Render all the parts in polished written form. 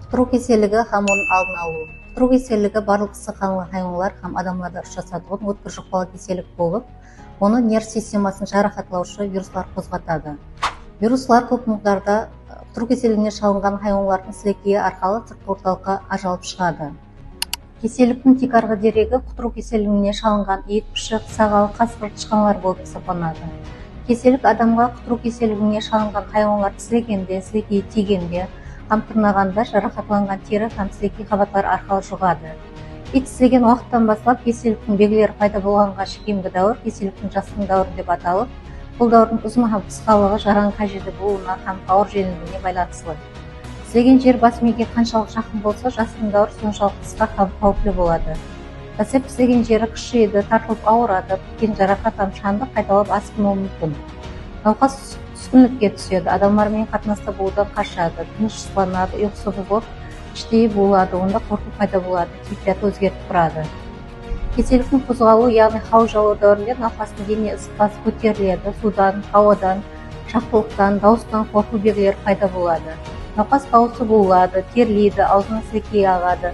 Құтыру кеселігі һәм оның алдын алу. Құтыру кеселігі барлық сыққанлы хайуанлар һәм адамларда ұшырасатын өткір жұқпалы кеселік болып, оны нерв системасын жарақатлаушы вируслар қозғатады. Вируслар көп мұқтарда құтыру кеселігіне шалынған хайуанлардың сілекейі арқылы сыртқы орталыққа ажалып шығады. Кеселіктің тек арғы дерегі құтыру кеселігіне шалынған ет, пышық, сағалы, қасқыр, тышқанлар болып есептелінеді. Кеселік адамға құтыру кеселігіне шалынған хайуанлар сілегенде, сілекейі тигенде, қамтырнағанда жарақатланған тері һәм сілекей қабаттар арқылы жұғады. Ит сілеген уақыттан бастап кеселіктің белгілері пайда болғанға кейінгі дәуір кеселіктің жастық дәуірі деп аталып, бұл дәуірдің ұзын һәм қысқалығы жараның қажеті болуына һәм ауыр желінуіне байланысты. Сілеген жер бас миге қаншалық жақын болса, жастық дәуір соншалық қысқа һәм қауіпті болады. Тәсіп сілеген жері қышиды, тартылып ауырады, біткен жарақат һәм шаңды қайталап асқынуы мүмкін. Науқас түскінлікке түседі, адамдармен қатынаста болудан қашады, тынышсызданады, ұйқысы бұзылып, іштей болады, онда қорқу пайда болады, кейпияты өзгеріп тұрады. Кеселіктің қозғалу, яғни хау жалу дәуірінде науқастың дене ыстықасы көтеріледі, судан, ауадан, шақтылықтан, дауыстан қорқу белгілері пайда болады. Науқас дауысы болады, терлейді, аузынан сілекей ағады,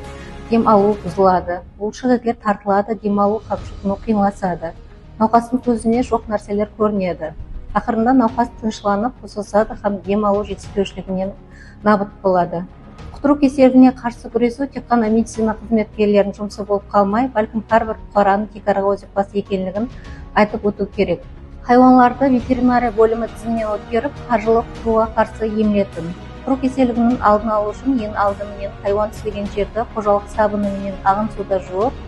дем алу бұзылады, бұлшық еттер тартылады, дем алу қиынласады. Науқастың көзіне жоқ нәрселер көрінеді. Ақырында науқас тынышталып, қозғалады һәм дем алу жетіспеушілігінен набыт болады. Құтыру кеселігіне қарсы күресу тек қана медицина қызметкерлерінің жұмысы болып қалмай, бәлкім әрбір бұқараның тек арғы өзекбасы екенлігін айтып өту керек. Хайуанларды ветеринария бөлімі тізімнен өткеріп, қаржылы құтыруға қарсы емлетін. Құтыру кеселігінің алдын алу үшін ең алдымен хайуан сілеген жерді қожалық сабынымен ағын суда жуып,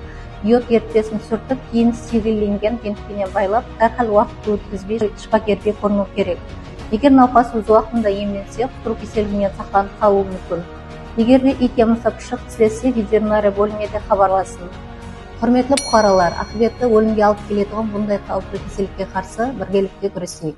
йод ертпесін сүртіп, кейін стерилленген бинтпенен байлап, дәрхал уақытты өткізбей шпагерге қорну керек. Егер науқас өз уақытында емленсе, құтыру кеселігінен сақтанып қалуы мүмкін. Егер де ит ямаса пышық тістесе, ветеринария бөліміне де хабарласын. Құрметті бұқаралар, ақыбетті өлімге алып келетін бұндай қауіпті кеселікке қарсы біргелікте күресейік.